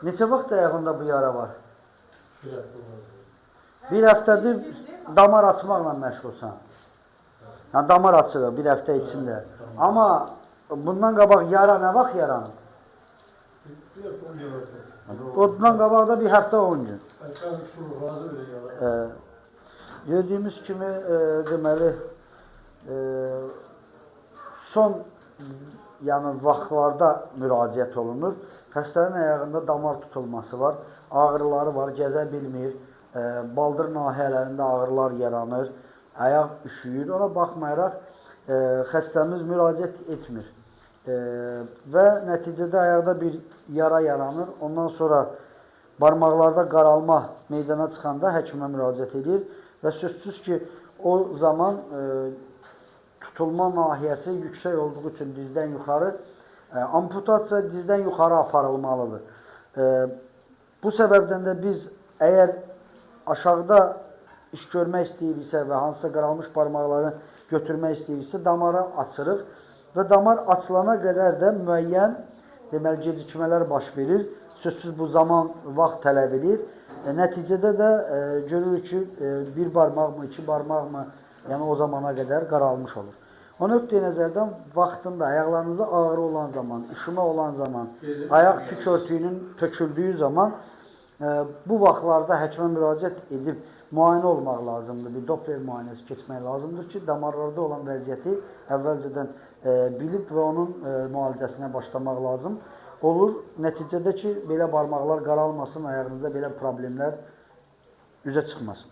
Neçə vaxt ayağında bu yara var? Bir hafta var. Bir həftədir damar açmaqla məşğulsan. Yəni damar açırıq bir həftə içində. Amma bundan qabaq yara nə vaxt yaranıb? Bir hafta 10 gün var. Ondan qabaq da bir həftə 10 gün. Ayağım Gördüyümüz kimi deməli son yəni vaxtlarda müraciət olunur. Xəstənin ayağında damar tutulması var, ağrıları var, gəzə bilmir, baldır nahiyələrində ağrılar yaranır, ayaq üşüyür. Ona baxmayaraq xəstəmiz müraciət etmir və nəticədə ayaqda bir yara yaranır. Ondan sonra barmaqlarda qaralma meydana çıxanda həkimə müraciət edir və sözsüz ki, o zaman tutulma nahiyəsi yüksək olduğu üçün dizdən yuxarı amputasiya dizdən yuxarı aparılmalıdır. Bu səbəbdən də biz əgər aşağıda iş görmək istəyiriksə və hansısa qaralmış barmaqları götürmək istəyiriksə damarı açırıq və damar açılana qədər də müəyyən deməli gecikmələr baş verir. Sözsüz bu zaman vaxt tələb edir. Nəticədə də görürük ki, bir barmaqmı, iki barmaqmı, yəni o zamana qədər qaralmış olur. O nöqteyi nəzərdən vaxtında ayaqlarınıza ağrı olan zaman, üşümə olan zaman, ayaq tük örtüyünün töküldüyü zaman bu vaxtlarda həkimə müraciət edib müayinə olmaq lazımdır. Bir Doppler müayinəsi keçmək lazımdır ki, damarlarda olan vəziyyəti əvvəlcədən bilib və onun müalicəsinə başlamaq lazım olur. Nəticədə ki, belə barmaqlar qaralmasın, ayağınızda belə problemlər üzə çıxmasın.